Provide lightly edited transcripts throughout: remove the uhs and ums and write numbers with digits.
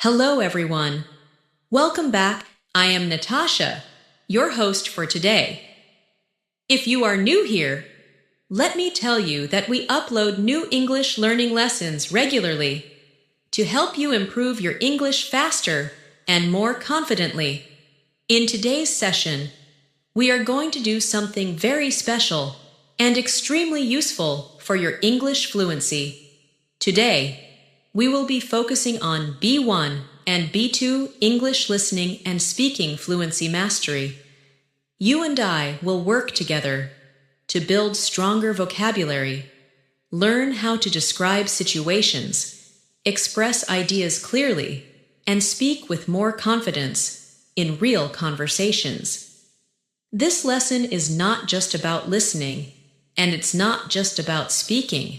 Hello, everyone. Welcome back. I am Natasha, your host for today. If you are new here, let me tell you that we upload new English learning lessons regularly to help you improve your English faster and more confidently. In today's session, we are going to do something very special and extremely useful for your English fluency. Today, we will be focusing on B1 and B2 English listening and speaking fluency mastery. You and I will work together to build stronger vocabulary, learn how to describe situations, express ideas clearly, and speak with more confidence in real conversations. This lesson is not just about listening, and it's not just about speaking.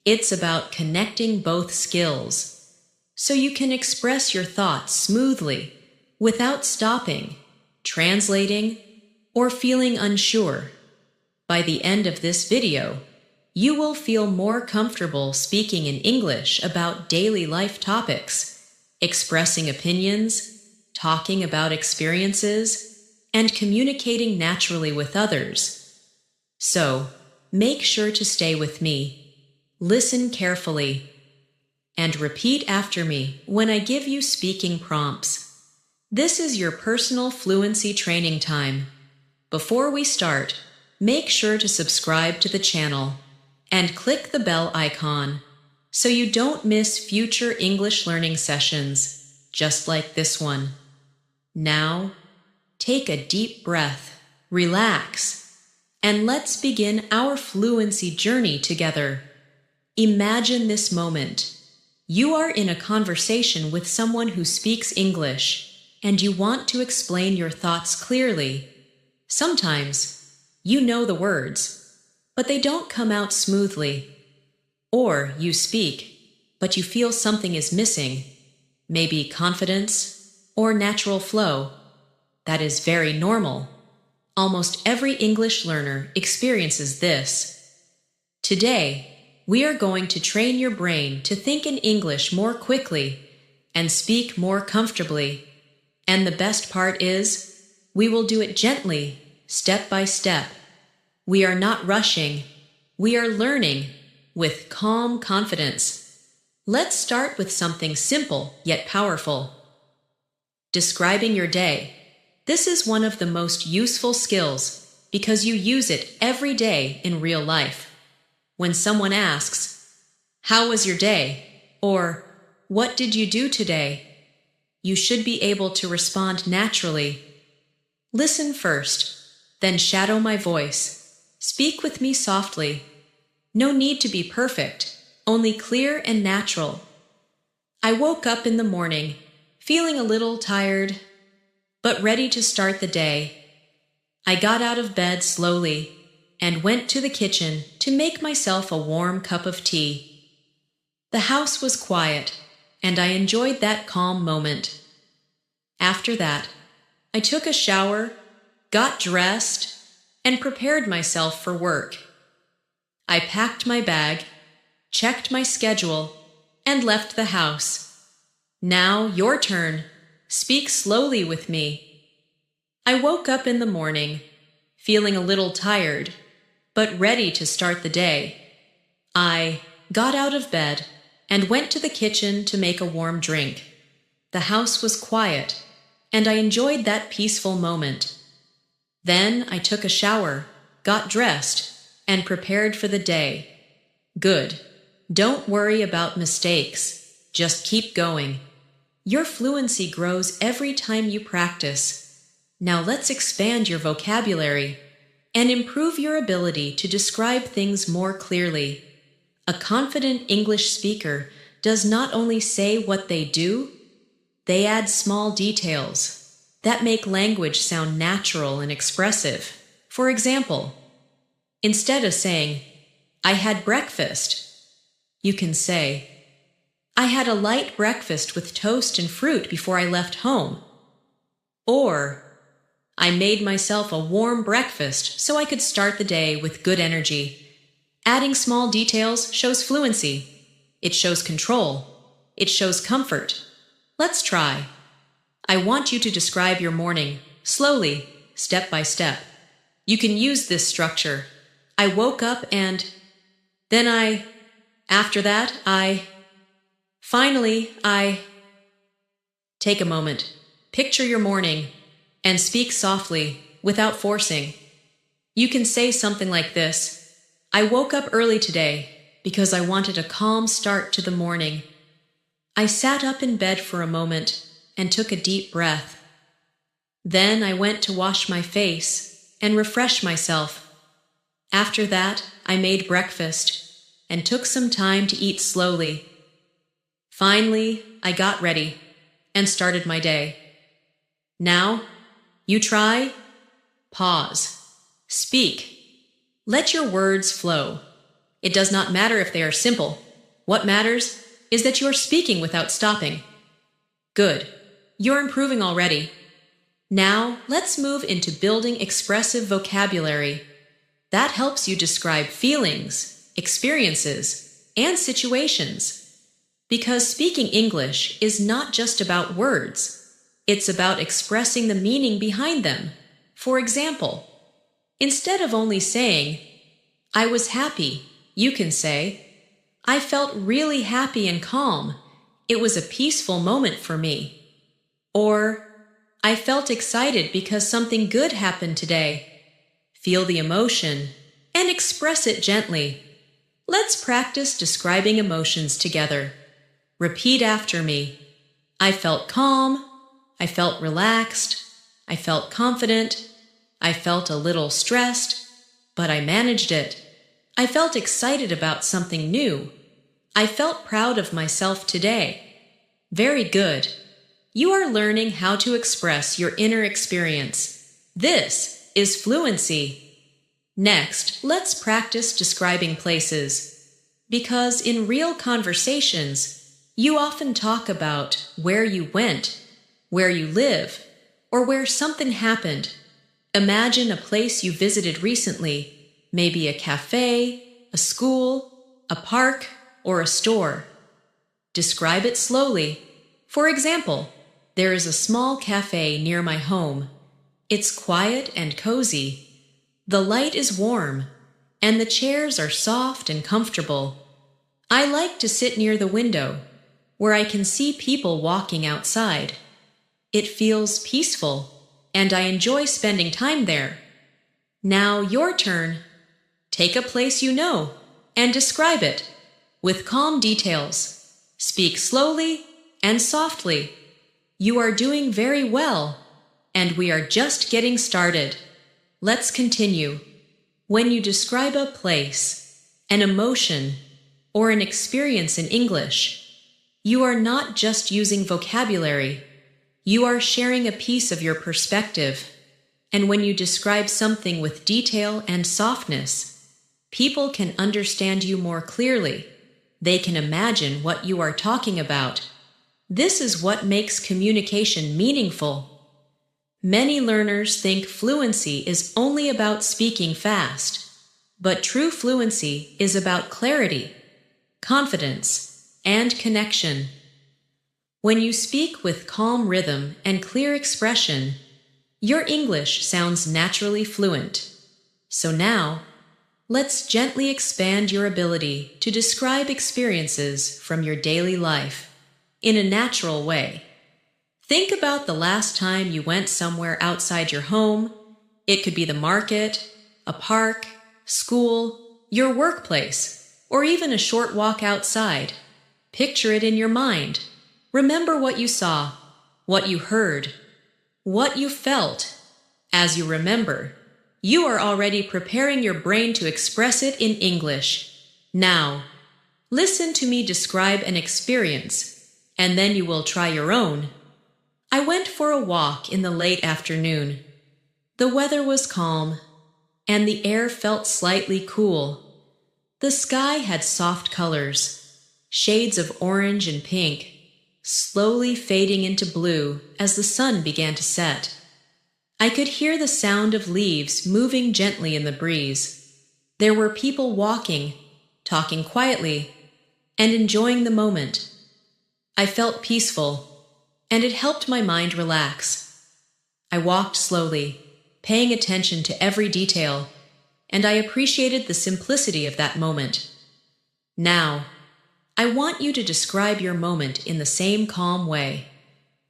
It's about connecting both skills, so you can express your thoughts smoothly without stopping, translating, or feeling unsure. By the end of this video, you will feel more comfortable speaking in English about daily life topics, expressing opinions, talking about experiences, and communicating naturally with others. So, make sure to stay with me. Listen carefully, and repeat after me when I give you speaking prompts. This is your personal fluency training time. Before we start, make sure to subscribe to the channel and click the bell icon so you don't miss future English learning sessions, just like this one. Now, take a deep breath, relax, and let's begin our fluency journey together. Imagine this moment. You are in a conversation with someone who speaks English, and you want to explain your thoughts clearly. Sometimes, you know the words, but they don't come out smoothly. Or you speak, but you feel something is missing, maybe confidence or natural flow. That is very normal. Almost every English learner experiences this. Today, we are going to train your brain to think in English more quickly and speak more comfortably. And the best part is, we will do it gently, step by step. We are not rushing. We are learning with calm confidence. Let's start with something simple yet powerful. Describing your day. This is one of the most useful skills because you use it every day in real life. When someone asks, "How was your day?" or "What did you do today?" you should be able to respond naturally. Listen first, then shadow my voice. Speak with me softly. No need to be perfect, only clear and natural. I woke up in the morning, feeling a little tired, but ready to start the day. I got out of bed slowly and went to the kitchen to make myself a warm cup of tea. The house was quiet, and I enjoyed that calm moment. After that, I took a shower, got dressed, and prepared myself for work. I packed my bag, checked my schedule, and left the house. Now, your turn. Speak slowly with me. I woke up in the morning, feeling a little tired, but ready to start the day. I got out of bed and went to the kitchen to make a warm drink. The house was quiet, and I enjoyed that peaceful moment. Then I took a shower, got dressed, and prepared for the day. Good. Don't worry about mistakes. Just keep going. Your fluency grows every time you practice. Now let's expand your vocabulary and improve your ability to describe things more clearly. A confident English speaker does not only say what they do, they add small details that make language sound natural and expressive. For example, instead of saying, "I had breakfast," you can say, "I had a light breakfast with toast and fruit before I left home." Or, "I made myself a warm breakfast so I could start the day with good energy." Adding small details shows fluency. It shows control. It shows comfort. Let's try. I want you to describe your morning, slowly, step by step. You can use this structure. I woke up and then after that, finally, Take a moment, picture your morning, and speak softly, without forcing. You can say something like this: I woke up early today because I wanted a calm start to the morning. I sat up in bed for a moment and took a deep breath. Then I went to wash my face and refresh myself. After that, I made breakfast and took some time to eat slowly. Finally, I got ready and started my day. Now, you try, pause, speak. Let your words flow. It does not matter if they are simple. What matters is that you are speaking without stopping. Good. You're improving already. Now, let's move into building expressive vocabulary. That helps you describe feelings, experiences, and situations. Because speaking English is not just about words. It's about expressing the meaning behind them. For example, instead of only saying, I was happy, you can say, I felt really happy and calm. It was a peaceful moment for me. Or, I felt excited because something good happened today. Feel the emotion and express it gently. Let's practice describing emotions together. Repeat after me. I felt calm. I felt relaxed. I felt confident. I felt a little stressed, but I managed it. I felt excited about something new. I felt proud of myself today. Very good. You are learning how to express your inner experience. This is fluency. Next, let's practice describing places. Because in real conversations, you often talk about where you went, where you live, or where something happened. Imagine a place you visited recently, maybe a cafe, a school, a park, or a store. Describe it slowly. For example, there is a small cafe near my home. It's quiet and cozy. The light is warm, and the chairs are soft and comfortable. I like to sit near the window, where I can see people walking outside. It feels peaceful, and I enjoy spending time there. Now your turn. Take a place you know and describe it with calm details. Speak slowly and softly. You are doing very well, and we are just getting started. Let's continue. When you describe a place, an emotion, or an experience in English, you are not just using vocabulary. You are sharing a piece of your perspective. And when you describe something with detail and softness, people can understand you more clearly. They can imagine what you are talking about. This is what makes communication meaningful. Many learners think fluency is only about speaking fast, but true fluency is about clarity, confidence, and connection. When you speak with calm rhythm and clear expression, your English sounds naturally fluent. So now, let's gently expand your ability to describe experiences from your daily life in a natural way. Think about the last time you went somewhere outside your home. It could be the market, a park, school, your workplace, or even a short walk outside. Picture it in your mind. Remember what you saw, what you heard, what you felt. As you remember, you are already preparing your brain to express it in English. Now, listen to me describe an experience, and then you will try your own. I went for a walk in the late afternoon. The weather was calm, and the air felt slightly cool. The sky had soft colors, shades of orange and pink, slowly fading into blue as the sun began to set. I could hear the sound of leaves moving gently in the breeze. There were people walking, talking quietly, and enjoying the moment. I felt peaceful. and it helped my mind relax. I walked slowly, paying attention to every detail, and I appreciated the simplicity of that moment. Now, I want you to describe your moment in the same calm way.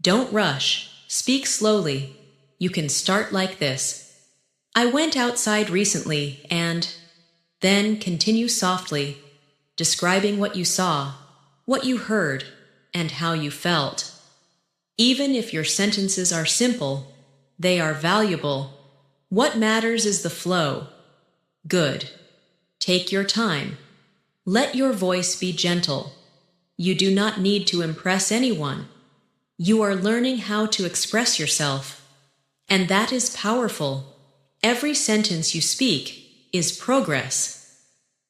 Don't rush, speak slowly. You can start like this. I went outside recently and then continue softly, describing what you saw, what you heard, and how you felt. Even if your sentences are simple, they are valuable. What matters is the flow. Good. Take your time. Let your voice be gentle. You do not need to impress anyone. You are learning how to express yourself. And that is powerful. Every sentence you speak is progress.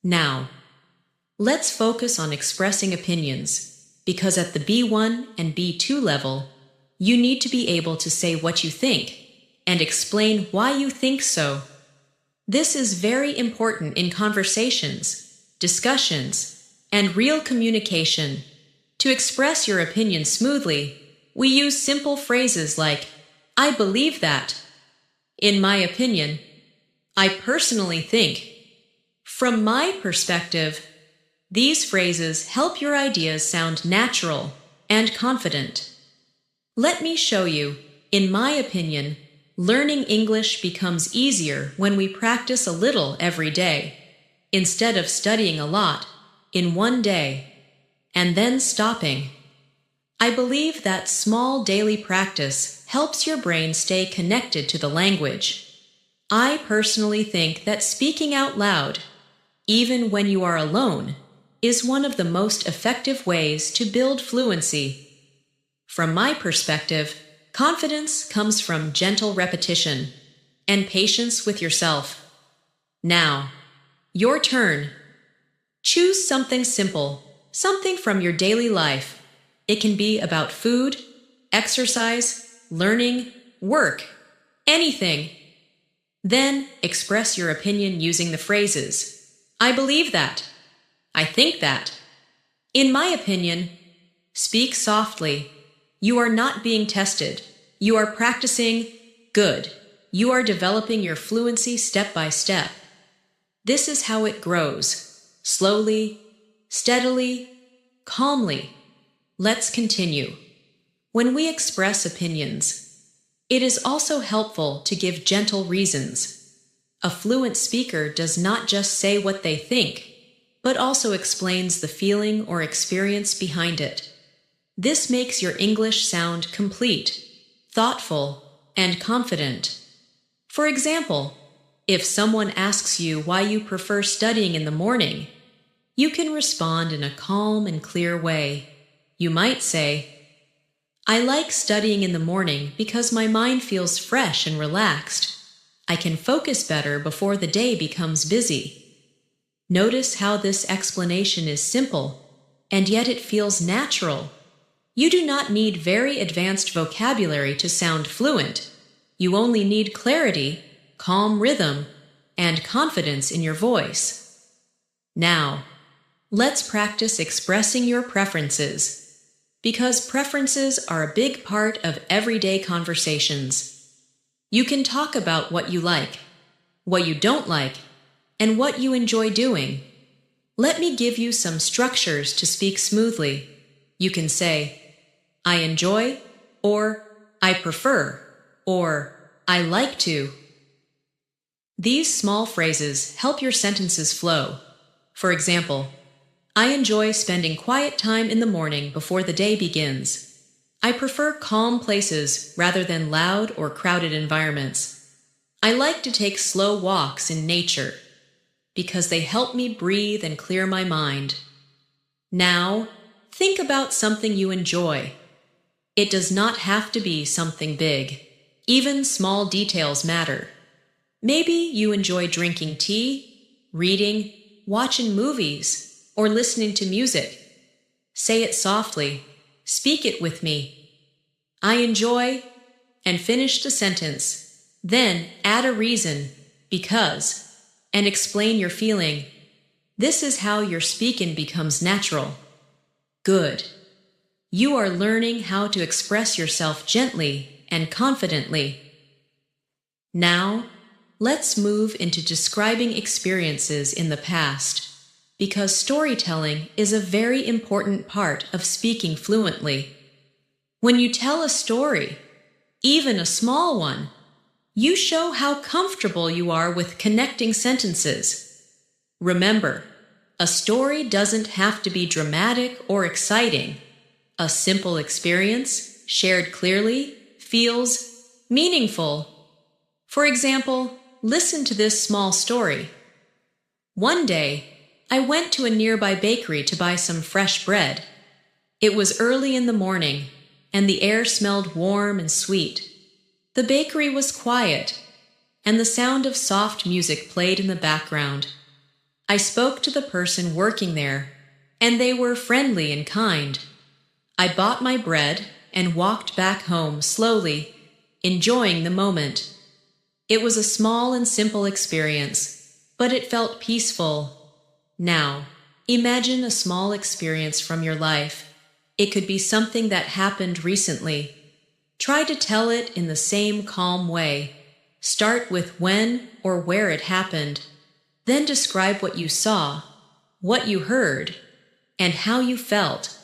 Now, let's focus on expressing opinions, because at the B1 and B2 level, you need to be able to say what you think and explain why you think so. This is very important in conversations, discussions, and real communication. To express your opinion smoothly, we use simple phrases like, "I believe that," "In my opinion," "I personally think," "From my perspective." These phrases help your ideas sound natural and confident. Let me show you, in my opinion, learning English becomes easier when we practice a little every day, instead of studying a lot in one day and then stopping. I believe that small daily practice helps your brain stay connected to the language. I personally think that speaking out loud, even when you are alone, is one of the most effective ways to build fluency. From my perspective, confidence comes from gentle repetition and patience with yourself. Now, your turn. Choose something simple, something from your daily life. It can be about food, exercise, learning, work, anything. Then express your opinion using the phrases, "I believe that," "I think that," "In my opinion." Speak softly. You are not being tested. You are practicing. Good. You are developing your fluency step by step. This is how it grows. Slowly, steadily, calmly. Let's continue. When we express opinions, it is also helpful to give gentle reasons. A fluent speaker does not just say what they think, but also explains the feeling or experience behind it. This makes your English sound complete, thoughtful, and confident. For example, if someone asks you why you prefer studying in the morning, you can respond in a calm and clear way. You might say, "I like studying in the morning because my mind feels fresh and relaxed. I can focus better before the day becomes busy." Notice how this explanation is simple, and yet it feels natural. You do not need very advanced vocabulary to sound fluent. You only need clarity, calm rhythm, and confidence in your voice. Now, let's practice expressing your preferences, because preferences are a big part of everyday conversations. You can talk about what you like, what you don't like, and what you enjoy doing. Let me give you some structures to speak smoothly. You can say, "I enjoy," or "I prefer," or "I like to." These small phrases help your sentences flow. For example, "I enjoy spending quiet time in the morning before the day begins. I prefer calm places rather than loud or crowded environments. I like to take slow walks in nature because they help me breathe and clear my mind." Now, think about something you enjoy. It does not have to be something big. Even small details matter. Maybe you enjoy drinking tea, reading, watching movies, or listening to music. Say it softly. Speak it with me. "I enjoy," and finish the sentence. Then add a reason, because, and explain your feeling. This is how your speaking becomes natural. Good. You are learning how to express yourself gently and confidently. Now, let's move into describing experiences in the past, because storytelling is a very important part of speaking fluently. When you tell a story, even a small one, you show how comfortable you are with connecting sentences. Remember, a story doesn't have to be dramatic or exciting. A simple experience, shared clearly, feels meaningful. For example, listen to this small story. One day, I went to a nearby bakery to buy some fresh bread. It was early in the morning, and the air smelled warm and sweet. The bakery was quiet, and the sound of soft music played in the background. I spoke to the person working there, and they were friendly and kind. I bought my bread and walked back home slowly, enjoying the moment. It was a small and simple experience, but it felt peaceful. Now, imagine a small experience from your life. It could be something that happened recently. Try to tell it in the same calm way. Start with when or where it happened. Then describe what you saw, what you heard, and how you felt.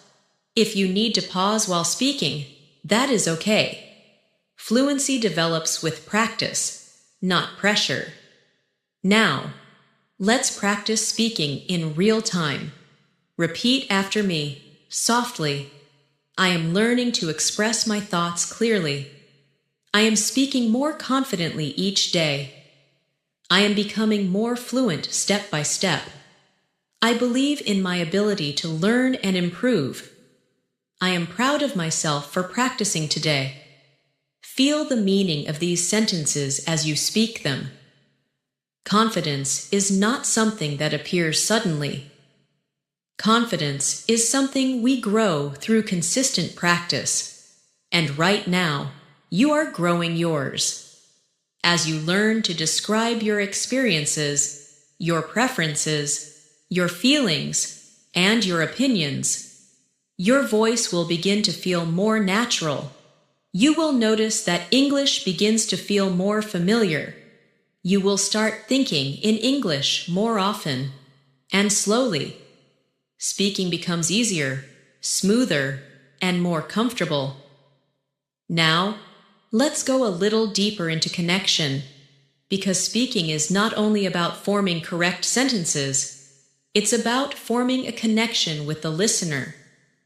If you need to pause while speaking, that is okay. Fluency develops with practice, not pressure. Now, let's practice speaking in real time. Repeat after me, softly. I am learning to express my thoughts clearly. I am speaking more confidently each day. I am becoming more fluent step by step. I believe in my ability to learn and improve. I am proud of myself for practicing today. Feel the meaning of these sentences as you speak them. Confidence is not something that appears suddenly. Confidence is something we grow through consistent practice. And right now, you are growing yours. As you learn to describe your experiences, your preferences, your feelings, and your opinions, your voice will begin to feel more natural. You will notice that English begins to feel more familiar. You will start thinking in English more often, and slowly. Speaking becomes easier, smoother, and more comfortable. Now, let's go a little deeper into connection, because speaking is not only about forming correct sentences, it's about forming a connection with the listener.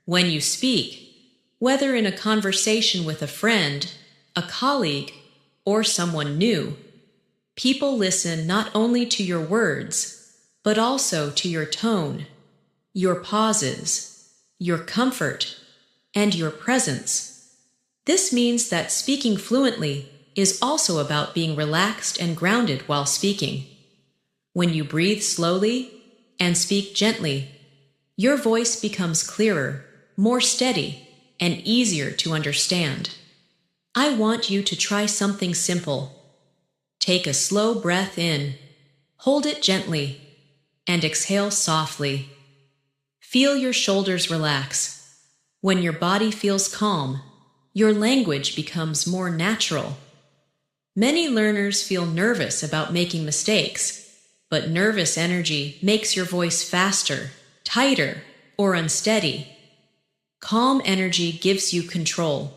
When you speak, whether in a conversation with a friend, a colleague, or someone new, people listen not only to your words, but also to your tone, your pauses, your comfort, and your presence. This means that speaking fluently is also about being relaxed and grounded while speaking. When you breathe slowly and speak gently, your voice becomes clearer, more steady, and easier to understand. I want you to try something simple. Take a slow breath in, hold it gently, and exhale softly. Feel your shoulders relax. When your body feels calm, your language becomes more natural. Many learners feel nervous about making mistakes, but nervous energy makes your voice faster, tighter, or unsteady. Calm energy gives you control.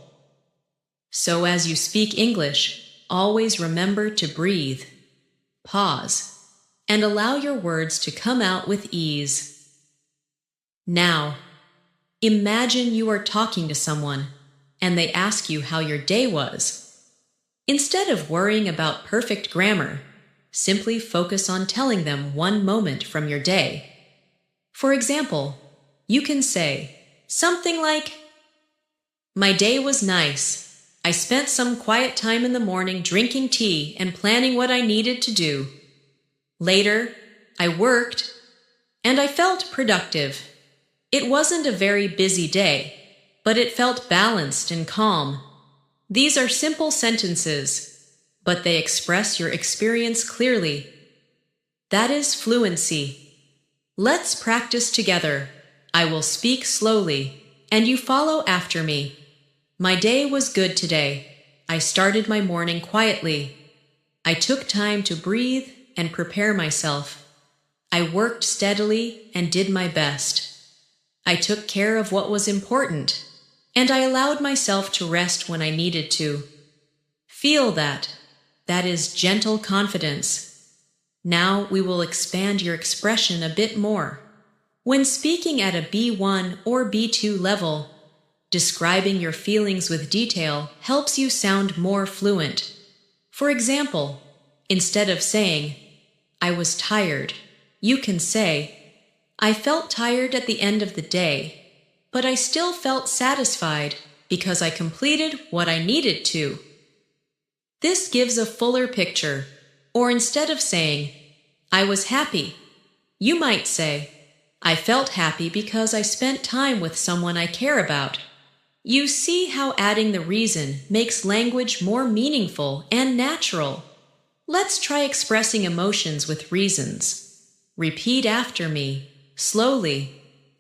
So as you speak English, always remember to breathe, pause, and allow your words to come out with ease. Now, imagine you are talking to someone, and they ask you how your day was. Instead of worrying about perfect grammar, simply focus on telling them one moment from your day. For example, you can say something like, "My day was nice. I spent some quiet time in the morning drinking tea and planning what I needed to do. Later, I worked, and I felt productive. It wasn't a very busy day, but it felt balanced and calm." These are simple sentences, but they express your experience clearly. That is fluency. Let's practice together. I will speak slowly, and you follow after me. My day was good today. I started my morning quietly. I took time to breathe and prepare myself. I worked steadily and did my best. I took care of what was important, and I allowed myself to rest when I needed to. Feel that. That is gentle confidence. Now we will expand your expression a bit more. When speaking at a B1 or B2 level, describing your feelings with detail helps you sound more fluent. For example, instead of saying, "I was tired," you can say, "I felt tired at the end of the day, but I still felt satisfied because I completed what I needed to." This gives a fuller picture. Or instead of saying, "I was happy," you might say, "I felt happy because I spent time with someone I care about." You see how adding the reason makes language more meaningful and natural. Let's try expressing emotions with reasons. Repeat after me, slowly.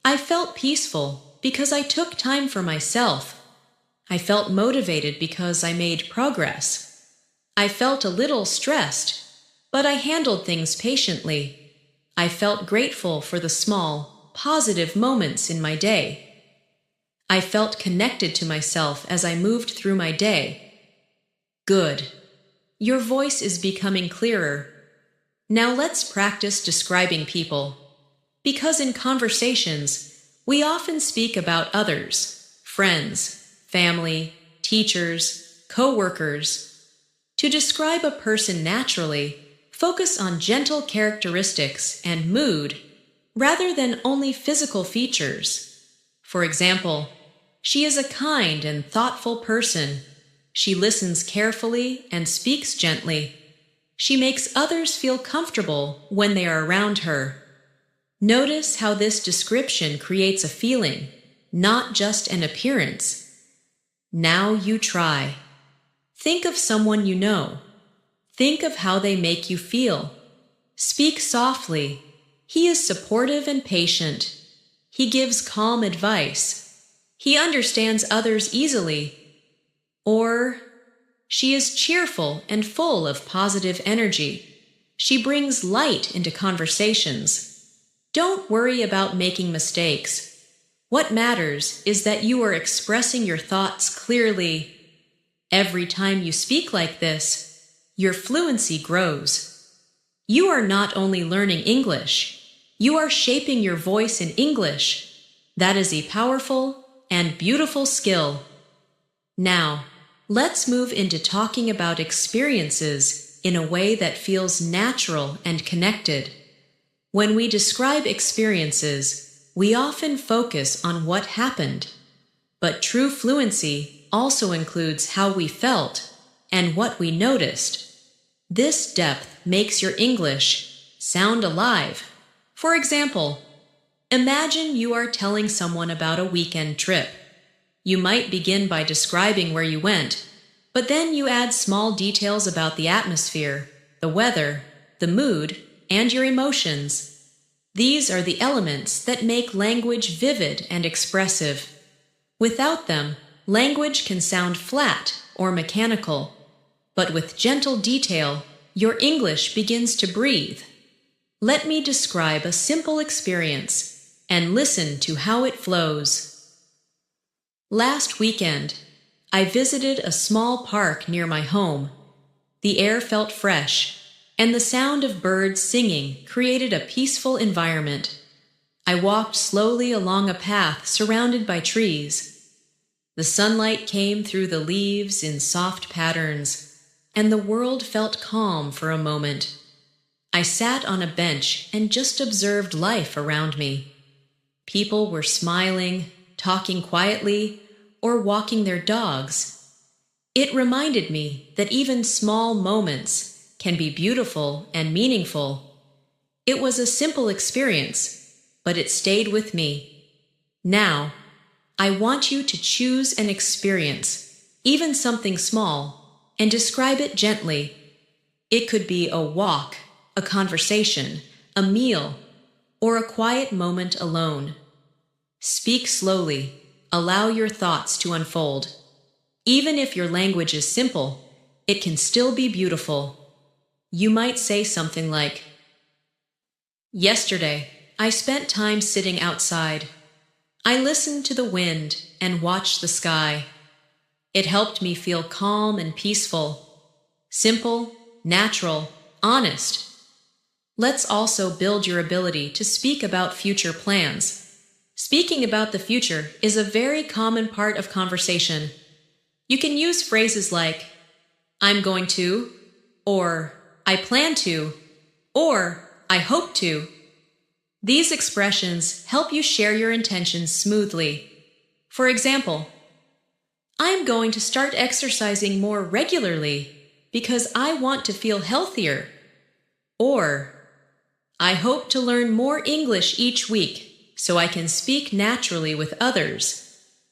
I felt peaceful because I took time for myself. I felt motivated because I made progress. I felt a little stressed, but I handled things patiently. I felt grateful for the small, positive moments in my day. I felt connected to myself as I moved through my day. Good. Your voice is becoming clearer. Now let's practice describing people. Because in conversations, we often speak about others, friends, family, teachers, co-workers. To describe a person naturally, focus on gentle characteristics and mood, rather than only physical features. For example, she is a kind and thoughtful person. She listens carefully and speaks gently. She makes others feel comfortable when they are around her. Notice how this description creates a feeling, not just an appearance. Now you try. Think of someone you know. Think of how they make you feel. Speak softly. He is supportive and patient. He gives calm advice. He understands others easily. Or, she is cheerful and full of positive energy. She brings light into conversations. Don't worry about making mistakes. What matters is that you are expressing your thoughts clearly. Every time you speak like this, your fluency grows. You are not only learning English, you are shaping your voice in English. That is a powerful and beautiful skill. Now, let's move into talking about experiences in a way that feels natural and connected. When we describe experiences, we often focus on what happened. But true fluency also includes how we felt and what we noticed. This depth makes your English sound alive. For example, imagine you are telling someone about a weekend trip. You might begin by describing where you went, but then you add small details about the atmosphere, the weather, the mood, and your emotions. These are the elements that make language vivid and expressive. Without them, language can sound flat or mechanical, but with gentle detail, your English begins to breathe. Let me describe a simple experience and listen to how it flows. Last weekend, I visited a small park near my home. The air felt fresh, and the sound of birds singing created a peaceful environment. I walked slowly along a path surrounded by trees. The sunlight came through the leaves in soft patterns, and the world felt calm for a moment. I sat on a bench and just observed life around me. People were smiling, talking quietly, or walking their dogs. It reminded me that even small moments can be beautiful and meaningful. It was a simple experience, but it stayed with me. Now, I want you to choose an experience, even something small, and describe it gently. It could be a walk, a conversation, a meal, or a quiet moment alone. Speak slowly, Allow your thoughts to unfold. Even if your language is simple, it can still be beautiful. You might say something like, "Yesterday, I spent time sitting outside. I listened to the wind and watched the sky. It helped me feel calm and peaceful." Simple, natural, honest. Let's also build your ability to speak about future plans. Speaking about the future is a very common part of conversation. You can use phrases like, "I'm going to," or "I plan to," or "I hope to." These expressions help you share your intentions smoothly. For example, "I'm going to start exercising more regularly because I want to feel healthier." Or, "I hope to learn more English each week so I can speak naturally with others."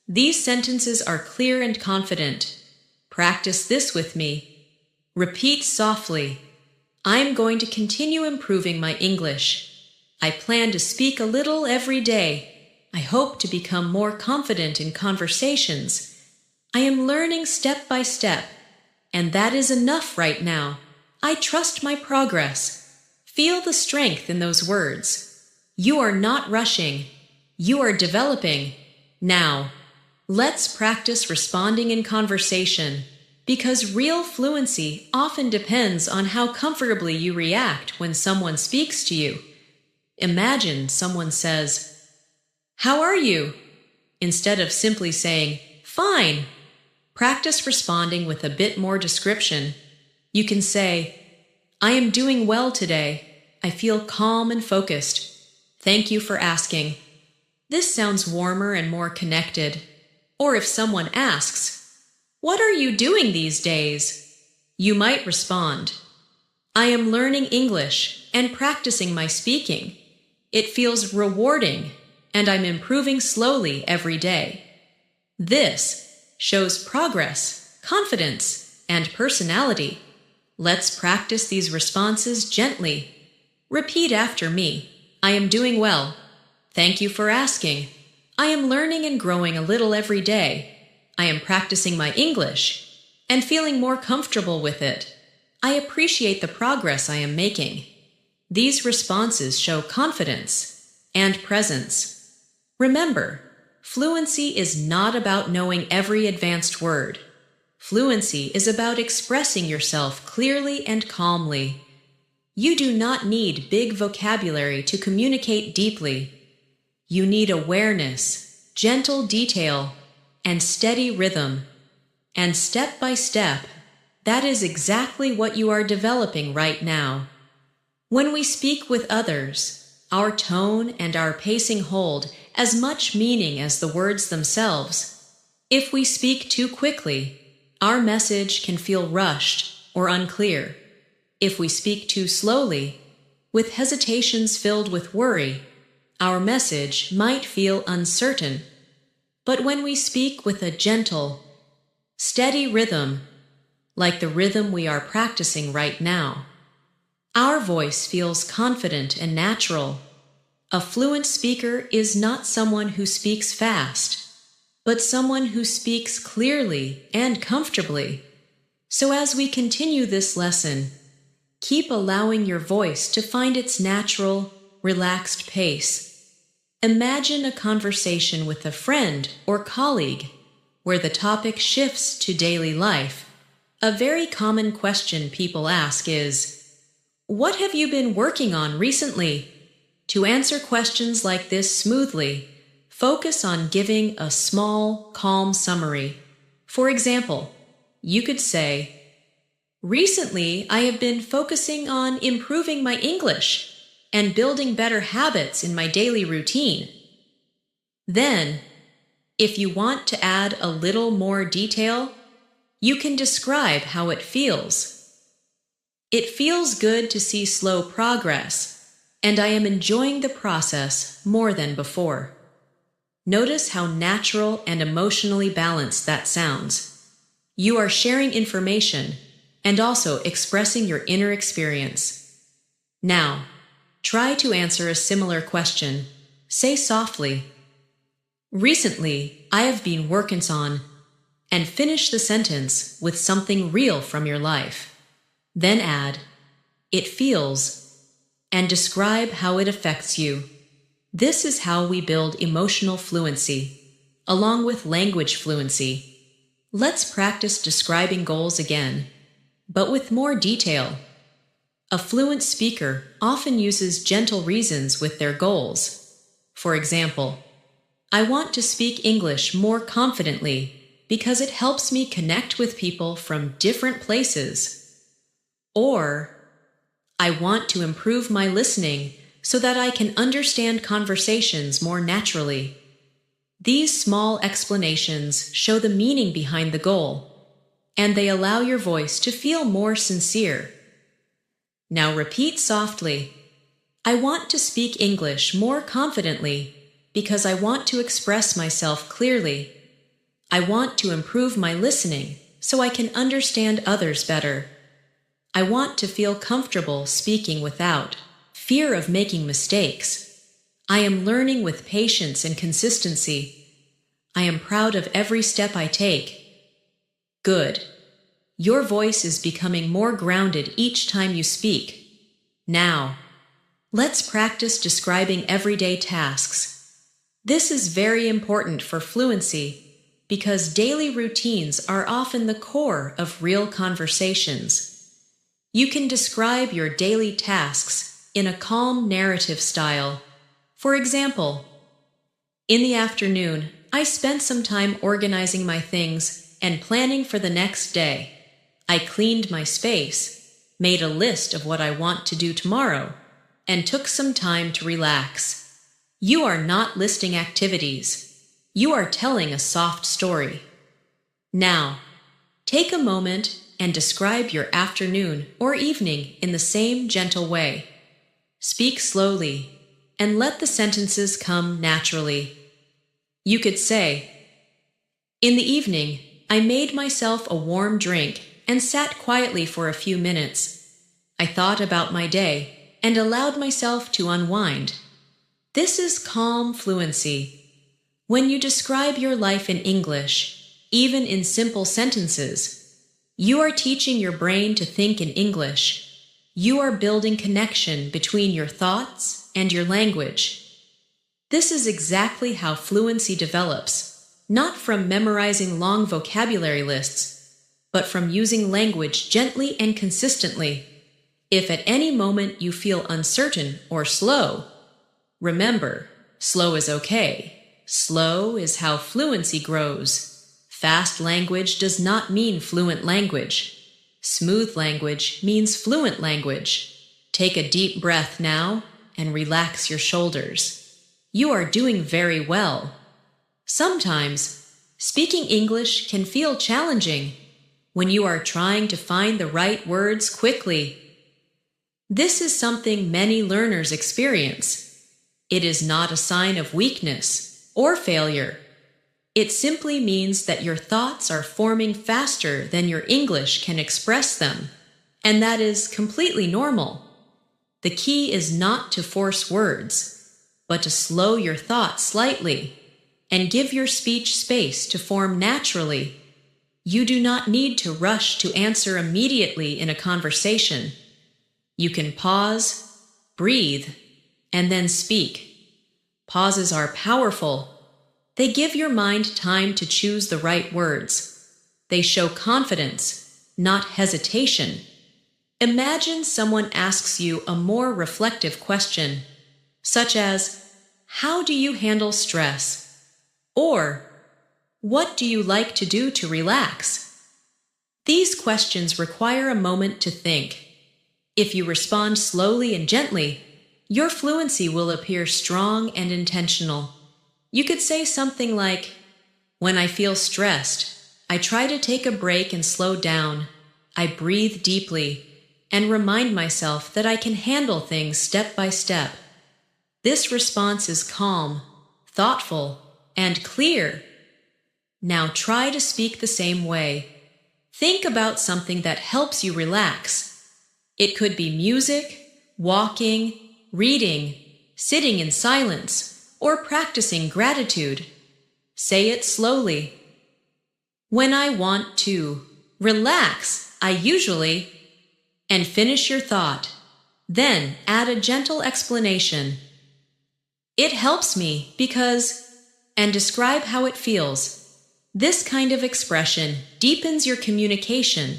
These sentences are clear and confident. Practice this with me. Repeat softly. "I'm going to continue improving my English. I plan to speak a little every day. I hope to become more confident in conversations. I am learning step by step, and that is enough right now. I trust my progress." Feel the strength in those words. You are not rushing. You are developing. Now, let's practice responding in conversation, because real fluency often depends on how comfortably you react when someone speaks to you. Imagine someone says, "How are you?" instead of simply saying, "Fine." Practice responding with a bit more description. You can say, "I am doing well today. I feel calm and focused. Thank you for asking." This sounds warmer and more connected. Or if someone asks, "What are you doing these days?" you might respond, "I am learning English and practicing my speaking. It feels rewarding, and I'm improving slowly every day." This shows progress, confidence, and personality. Let's practice these responses gently. Repeat after me. "I am doing well. Thank you for asking. I am learning and growing a little every day. I am practicing my English and feeling more comfortable with it. I appreciate the progress I am making." These responses show confidence and presence. Remember, fluency is not about knowing every advanced word. Fluency is about expressing yourself clearly and calmly. You do not need big vocabulary to communicate deeply. You need awareness, gentle detail, and steady rhythm. And step by step, that is exactly what you are developing right now. When we speak with others, our tone and our pacing hold as much meaning as the words themselves. If we speak too quickly, our message can feel rushed or unclear. If we speak too slowly, with hesitations filled with worry, our message might feel uncertain. But when we speak with a gentle, steady rhythm, like the rhythm we are practicing right now, our voice feels confident and natural. A fluent speaker is not someone who speaks fast, but someone who speaks clearly and comfortably. So as we continue this lesson, keep allowing your voice to find its natural, relaxed pace. Imagine a conversation with a friend or colleague where the topic shifts to daily life. A very common question people ask is, "What have you been working on recently?" To answer questions like this smoothly, focus on giving a small, calm summary. For example, you could say, "Recently, I have been focusing on improving my English and building better habits in my daily routine." Then, if you want to add a little more detail, you can describe how it feels. "It feels good to see slow progress, and I am enjoying the process more than before." Notice how natural and emotionally balanced that sounds. You are sharing information and also expressing your inner experience. Now, try to answer a similar question. Say softly, Recently, I have been working on, and finish the sentence with something real from your life. Then add, it feels, and describe how it affects you. This is how we build emotional fluency, along with language fluency. Let's practice describing goals again, but with more detail. A fluent speaker often uses gentle reasons with their goals. For example, I want to speak English more confidently because it helps me connect with people from different places. Or, I want to improve my listening so that I can understand conversations more naturally. These small explanations show the meaning behind the goal, and they allow your voice to feel more sincere. Now repeat softly, I want to speak English more confidently because I want to express myself clearly. I want to improve my listening so I can understand others better. I want to feel comfortable speaking without fear of making mistakes. I am learning with patience and consistency. I am proud of every step I take. Good. Your voice is becoming more grounded each time you speak. Now, let's practice describing everyday tasks. This is very important for fluency because daily routines are often the core of real conversations. You can describe your daily tasks in a calm narrative style. For example, in the afternoon, I spent some time organizing my things and planning for the next day. I cleaned my space, made a list of what I want to do tomorrow, and took some time to relax. You are not listing activities. You are telling a soft story. Now, take a moment and describe your afternoon or evening in the same gentle way. Speak slowly and let the sentences come naturally. You could say, in the evening, I made myself a warm drink and sat quietly for a few minutes. I thought about my day and allowed myself to unwind. This is calm fluency. When you describe your life in English, even in simple sentences, you are teaching your brain to think in English. You are building connection between your thoughts and your language. This is exactly how fluency develops, not from memorizing long vocabulary lists, but from using language gently and consistently. If at any moment you feel uncertain or slow, remember, slow is okay. Slow is how fluency grows. Fast language does not mean fluent language. Smooth language means fluent language. Take a deep breath now and relax your shoulders. You are doing very well. Sometimes, speaking English can feel challenging when you are trying to find the right words quickly. This is something many learners experience. It is not a sign of weakness or failure. It simply means that your thoughts are forming faster than your English can express them, and that is completely normal. The key is not to force words, but to slow your thoughts slightly and give your speech space to form naturally. You do not need to rush to answer immediately in a conversation. You can pause, breathe, and then speak. Pauses are powerful. They give your mind time to choose the right words. They show confidence, not hesitation. Imagine someone asks you a more reflective question, such as, how do you handle stress? Or, what do you like to do to relax? These questions require a moment to think. If you respond slowly and gently, your fluency will appear strong and intentional. You could say something like, when I feel stressed, I try to take a break and slow down. I breathe deeply and remind myself that I can handle things step by step. This response is calm, thoughtful, and clear. Now try to speak the same way. Think about something that helps you relax. It could be music, walking, reading, sitting in silence, or practicing gratitude. Say it slowly. When I want to relax, I usually, and finish your thought. Then add a gentle explanation. It helps me because, and describe how it feels. This kind of expression deepens your communication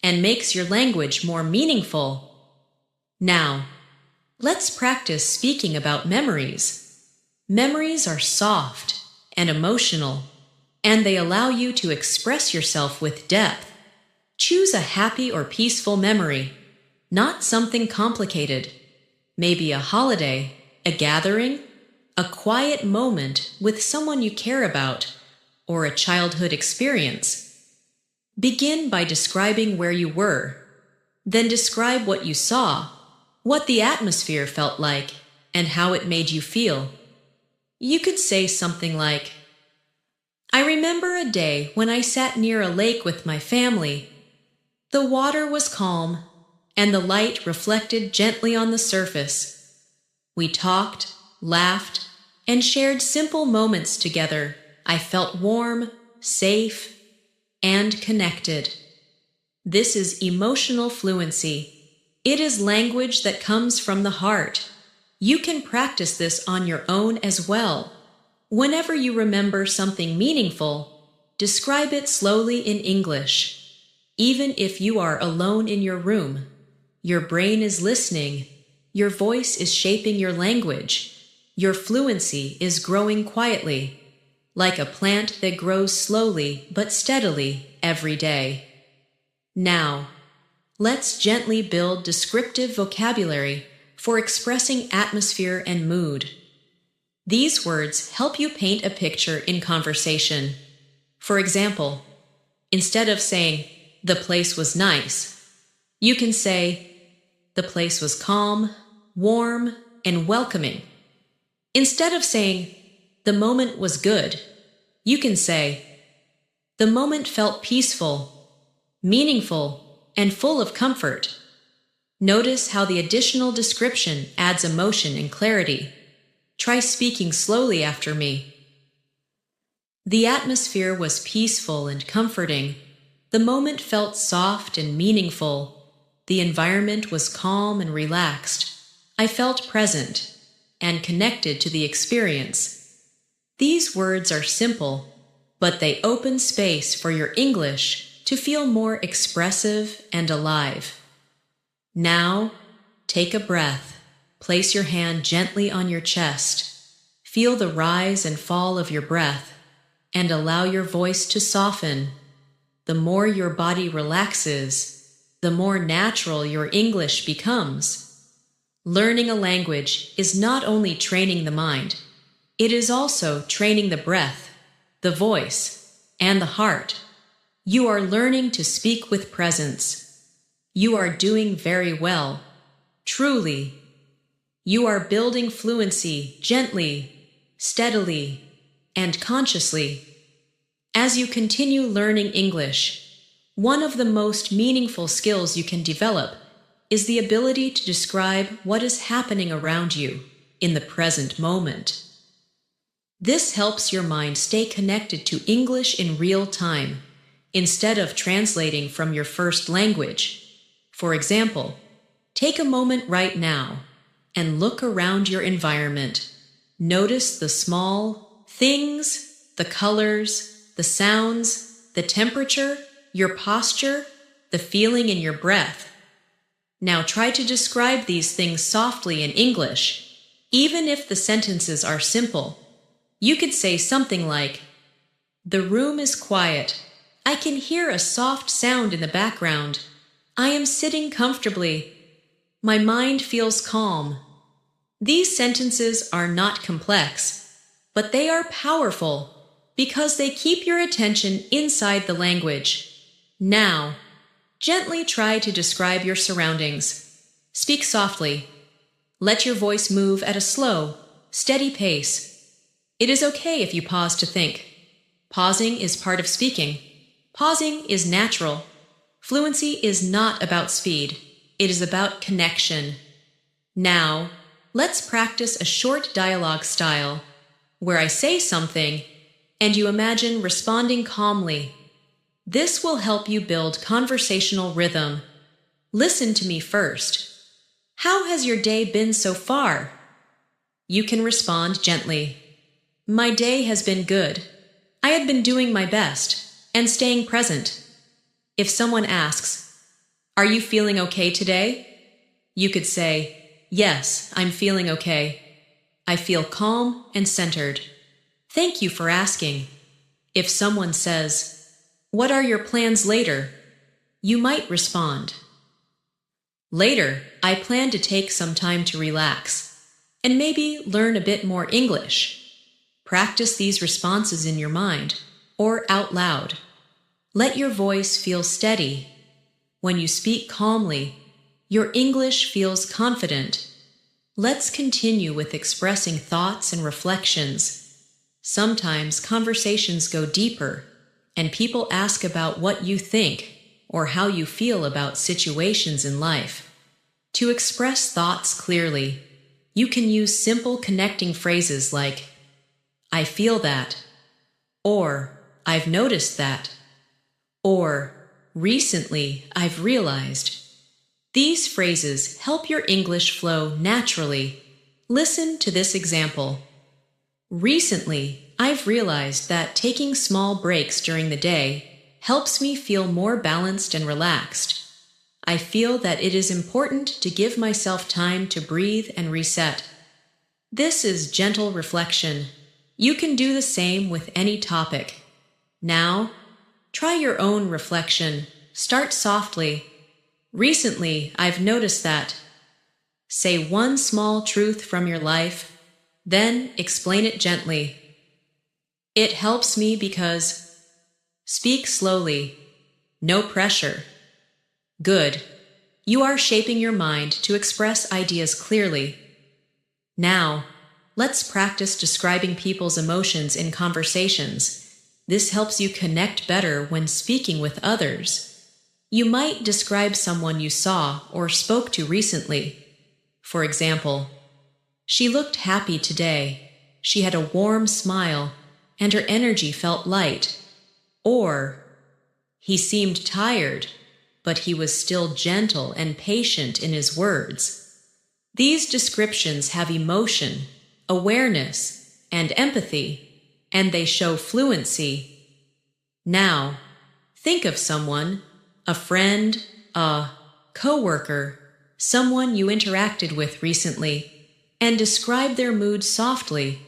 and makes your language more meaningful. Now, let's practice speaking about memories. Memories are soft and emotional, and they allow you to express yourself with depth. Choose a happy or peaceful memory, not something complicated. Maybe a holiday, a gathering, a quiet moment with someone you care about, or a childhood experience. Begin by describing where you were. Then describe what you saw, what the atmosphere felt like, and how it made you feel. You could say something like, I remember a day when I sat near a lake with my family. The water was calm, and the light reflected gently on the surface. We talked, laughed, and shared simple moments together. I felt warm, safe, and connected. This is emotional fluency. It is language that comes from the heart. You can practice this on your own as well. Whenever you remember something meaningful, describe it slowly in English. Even if you are alone in your room, your brain is listening, your voice is shaping your language, your fluency is growing quietly, like a plant that grows slowly but steadily every day. Now, let's gently build descriptive vocabulary for expressing atmosphere and mood. These words help you paint a picture in conversation. For example, instead of saying, the place was nice, you can say, the place was calm, warm, and welcoming. Instead of saying, the moment was good, you can say, the moment felt peaceful, meaningful, and full of comfort. Notice how the additional description adds emotion and clarity. Try speaking slowly after me. The atmosphere was peaceful and comforting. The moment felt soft and meaningful. The environment was calm and relaxed. I felt present and connected to the experience. These words are simple, but they open space for your English to feel more expressive and alive. Now, take a breath. Place your hand gently on your chest. Feel the rise and fall of your breath, and allow your voice to soften. The more your body relaxes, the more natural your English becomes. Learning a language is not only training the mind, it is also training the breath, the voice, and the heart. You are learning to speak with presence. You are doing very well. Truly. You are building fluency gently, steadily, and consciously. As you continue learning English, one of the most meaningful skills you can develop is the ability to describe what is happening around you in the present moment. This helps your mind stay connected to English in real time, instead of translating from your first language. For example, take a moment right now and look around your environment. Notice the small things, the colors, the sounds, the temperature, your posture, the feeling in your breath. Now try to describe these things softly in English. Even if the sentences are simple, you could say something like, the room is quiet. I can hear a soft sound in the background. I am sitting comfortably. My mind feels calm. These sentences are not complex, but they are powerful because they keep your attention inside the language. Now, gently try to describe your surroundings. Speak softly. Let your voice move at a slow, steady pace. It is okay if you pause to think. Pausing is part of speaking. Pausing is natural. Fluency is not about speed. It is about connection. Now, let's practice a short dialogue style, where I say something, and you imagine responding calmly. This will help you build conversational rhythm. Listen to me first. How has your day been so far? You can respond gently. My day has been good. I had been doing my best and staying present. If someone asks, "Are you feeling okay today?" you could say, "Yes, I'm feeling okay. I feel calm and centered. Thank you for asking." If someone says, "What are your plans later?" you might respond, "Later, I plan to take some time to relax and maybe learn a bit more English." Practice these responses in your mind or out loud. Let your voice feel steady. When you speak calmly, your English feels confident. Let's continue with expressing thoughts and reflections. Sometimes conversations go deeper, and people ask about what you think or how you feel about situations in life. To express thoughts clearly, you can use simple connecting phrases like, "I feel that," or "I've noticed that," or "Recently, I've realized." These phrases help your English flow naturally. Listen to this example. Recently, I've realized that taking small breaks during the day helps me feel more balanced and relaxed. I feel that it is important to give myself time to breathe and reset. This is gentle reflection. You can do the same with any topic. Now, try your own reflection. Start softly. Recently, I've noticed that. Say one small truth from your life, then explain it gently. It helps me because. Speak slowly. No pressure. Good. You are shaping your mind to express ideas clearly. Now, let's practice describing people's emotions in conversations. This helps you connect better when speaking with others. You might describe someone you saw or spoke to recently. For example, "She looked happy today. She had a warm smile, and her energy felt light." Or, "He seemed tired, but he was still gentle and patient in his words." These descriptions have emotion, awareness, and empathy, and they show fluency. Now, think of someone, a friend, a coworker, someone you interacted with recently, and describe their mood softly.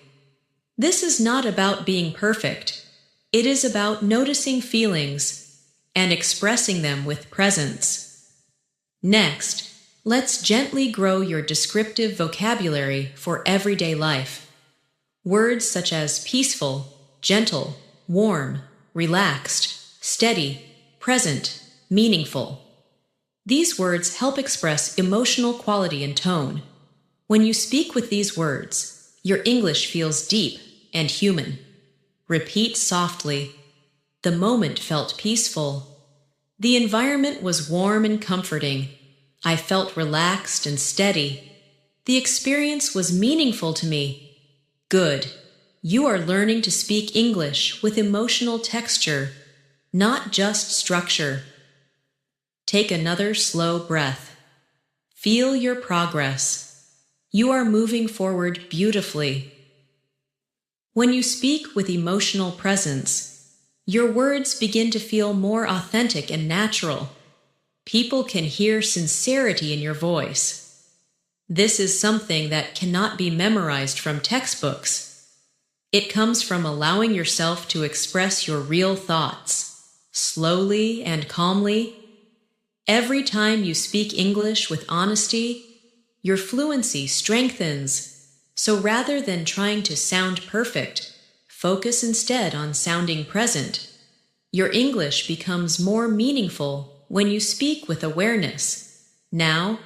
This is not about being perfect. It is about noticing feelings and expressing them with presence. Next, let's gently grow your descriptive vocabulary for everyday life. Words such as peaceful, gentle, warm, relaxed, steady, present, meaningful. These words help express emotional quality and tone. When you speak with these words, your English feels deep and human. Repeat softly. The moment felt peaceful. The environment was warm and comforting. I felt relaxed and steady. The experience was meaningful to me. Good. You are learning to speak English with emotional texture, not just structure. Take another slow breath. Feel your progress. You are moving forward beautifully. When you speak with emotional presence, your words begin to feel more authentic and natural. People can hear sincerity in your voice. This is something that cannot be memorized from textbooks. It comes from allowing yourself to express your real thoughts, slowly and calmly. Every time you speak English with honesty, your fluency strengthens. So rather than trying to sound perfect, focus instead on sounding present. Your English becomes more meaningful when you speak with awareness. Now,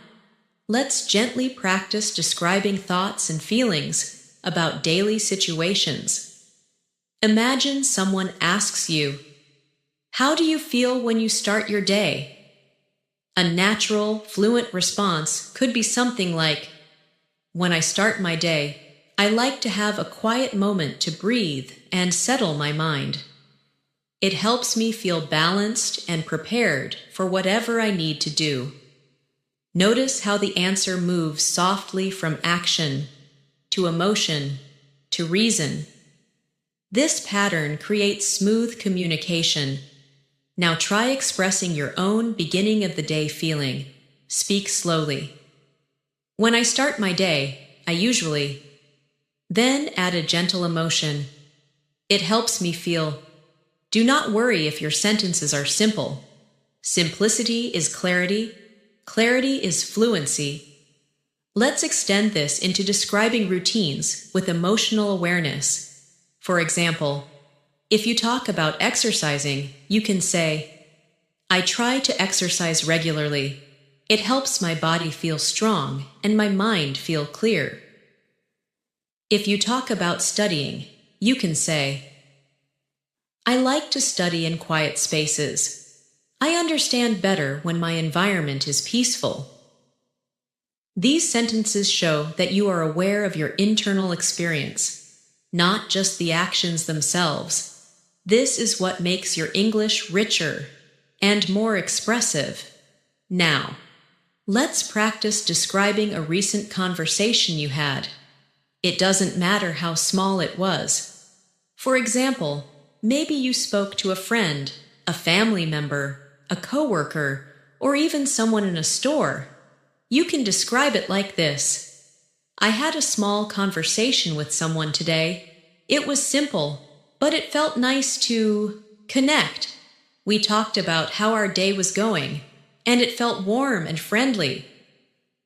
let's gently practice describing thoughts and feelings about daily situations. Imagine someone asks you, "How do you feel when you start your day?" A natural, fluent response could be something like, "When I start my day, I like to have a quiet moment to breathe and settle my mind. It helps me feel balanced and prepared for whatever I need to do. Notice how the answer moves softly from action to emotion to reason. This pattern creates smooth communication. Now try expressing your own beginning of the day feeling. Speak slowly. When I start my day, I usually then add a gentle emotion. It helps me feel. Do not worry if your sentences are simple. Simplicity is clarity. Clarity is fluency. Let's extend this into describing routines with emotional awareness. For example, if you talk about exercising, you can say, I try to exercise regularly. It helps my body feel strong and my mind feel clear. If you talk about studying, you can say, I like to study in quiet spaces. I understand better when my environment is peaceful. These sentences show that you are aware of your internal experience, not just the actions themselves. This is what makes your English richer and more expressive. Now, let's practice describing a recent conversation you had. It doesn't matter how small it was. For example, maybe you spoke to a friend, a family member, a coworker, or even someone in a store. You can describe it like this. I had a small conversation with someone today. It was simple, but it felt nice to connect. We talked about how our day was going, and it felt warm and friendly.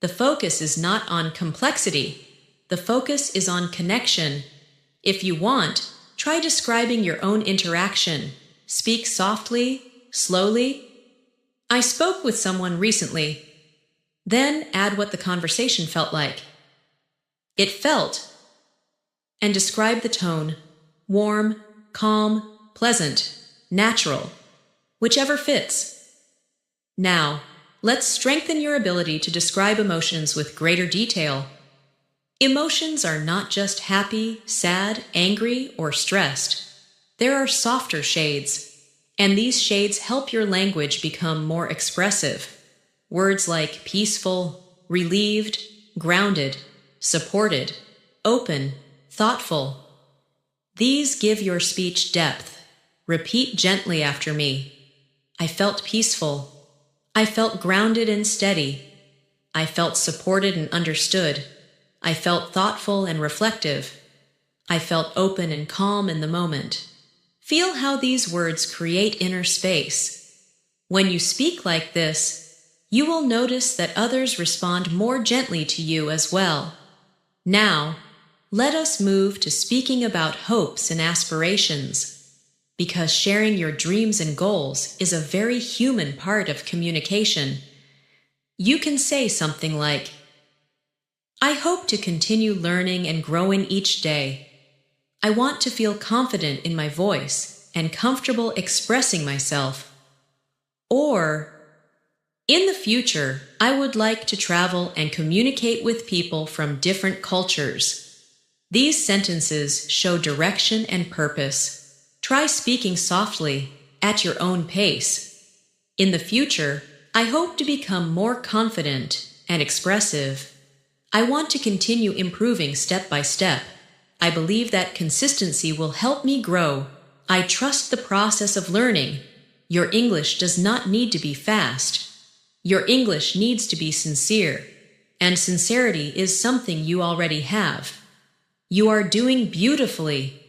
The focus is not on complexity. The focus is on connection. If you want, try describing your own interaction. Speak softly, slowly. I spoke with someone recently. Then add what the conversation felt like. It felt, and describe the tone, warm, calm, pleasant, natural, whichever fits. Now, let's strengthen your ability to describe emotions with greater detail. Emotions are not just happy, sad, angry, or stressed. There are softer shades, and these shades help your language become more expressive. Words like peaceful, relieved, grounded, supported, open, thoughtful. These give your speech depth. Repeat gently after me. I felt peaceful. I felt grounded and steady. I felt supported and understood. I felt thoughtful and reflective. I felt open and calm in the moment. Feel how these words create inner space. When you speak like this, you will notice that others respond more gently to you as well. Now, let us move to speaking about hopes and aspirations, because sharing your dreams and goals is a very human part of communication. You can say something like, I hope to continue learning and growing each day. I want to feel confident in my voice and comfortable expressing myself. Or, in the future, I would like to travel and communicate with people from different cultures. These sentences show direction and purpose. Try speaking softly, at your own pace. In the future, I hope to become more confident and expressive. I want to continue improving step by step. I believe that consistency will help me grow. I trust the process of learning. Your English does not need to be fast. Your English needs to be sincere, and sincerity is something you already have. You are doing beautifully.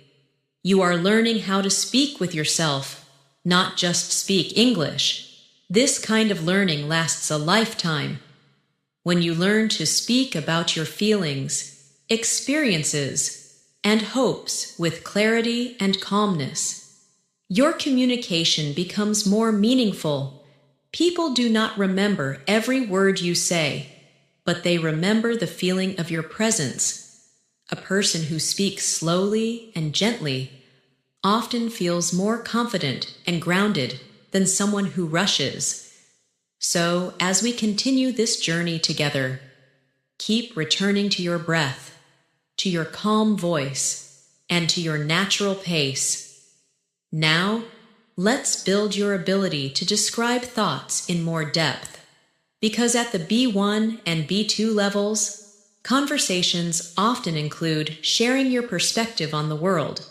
You are learning how to speak with yourself, not just speak English. This kind of learning lasts a lifetime. When you learn to speak about your feelings, experiences, and hopes with clarity and calmness, your communication becomes more meaningful. People do not remember every word you say, but they remember the feeling of your presence. A person who speaks slowly and gently often feels more confident and grounded than someone who rushes. So, as we continue this journey together, keep returning to your breath. to your calm voice, and to your natural pace. Now, let's build your ability to describe thoughts in more depth. Because at the B1 and B2 levels, conversations often include sharing your perspective on the world.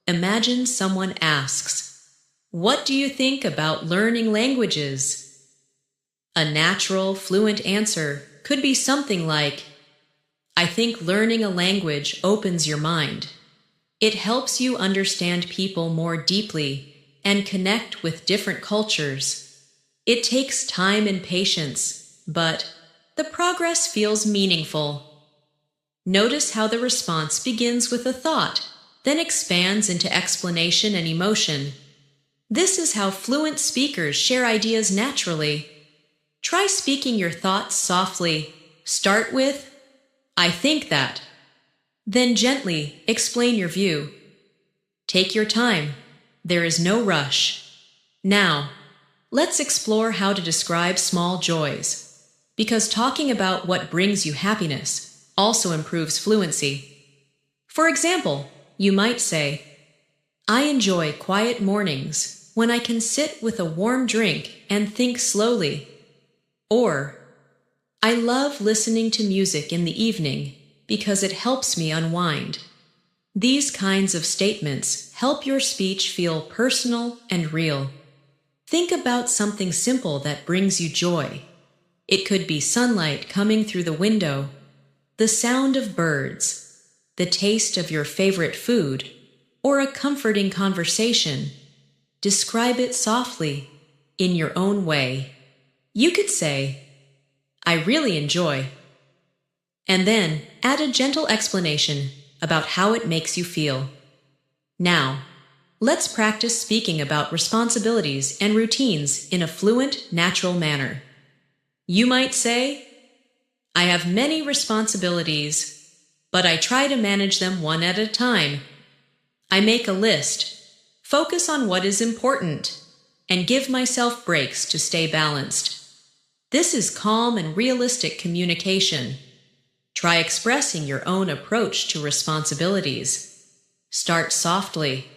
Imagine someone asks, "What do you think about learning languages?" A natural, fluent answer could be something like, "I think learning a language opens your mind. It helps you understand people more deeply and connect with different cultures. It takes time and patience, but the progress feels meaningful." Notice how the response begins with a thought, then expands into explanation and emotion. This is how fluent speakers share ideas naturally. Try speaking your thoughts softly. Start with, "I think that." Then gently explain your view. Take your time. There is no rush. Now, let's explore how to describe small joys, because talking about what brings you happiness also improves fluency. For example, you might say, "I enjoy quiet mornings when I can sit with a warm drink and think slowly." Or, "I love listening to music in the evening because it helps me unwind." These kinds of statements help your speech feel personal and real. Think about something simple that brings you joy. It could be sunlight coming through the window, the sound of birds, the taste of your favorite food, or a comforting conversation. Describe it softly, in your own way. You could say, "I really enjoy," and then add a gentle explanation about how it makes you feel. Now, let's practice speaking about responsibilities and routines in a fluent, natural manner. You might say, "I have many responsibilities, but I try to manage them one at a time. I make a list, focus on what is important, and give myself breaks to stay balanced." This is calm and realistic communication. Try expressing your own approach to responsibilities. Start softly.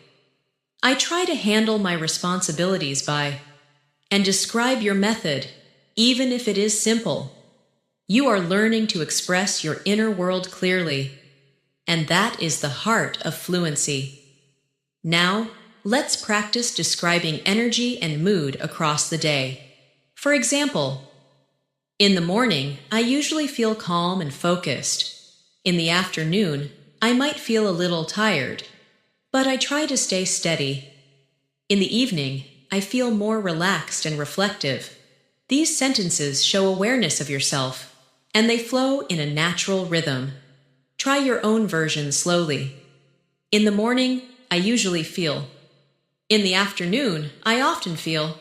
"I try to handle my responsibilities by," and describe your method, even if it is simple. You are learning to express your inner world clearly, and that is the heart of fluency. Now, let's practice describing energy and mood across the day. For example, in the morning, I usually feel calm and focused. In the afternoon, I might feel a little tired, but I try to stay steady. In the evening, I feel more relaxed and reflective. These sentences show awareness of yourself, and they flow in a natural rhythm. Try your own version slowly. In the morning, I usually feel. In the afternoon, I often feel.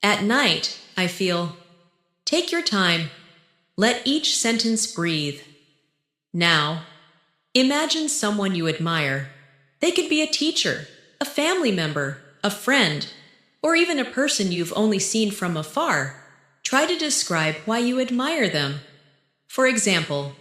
At night, I feel. Take your time. Let each sentence breathe. Now, imagine someone you admire. They could be a teacher, a family member, a friend, or even a person you've only seen from afar. Try to describe why you admire them. For example,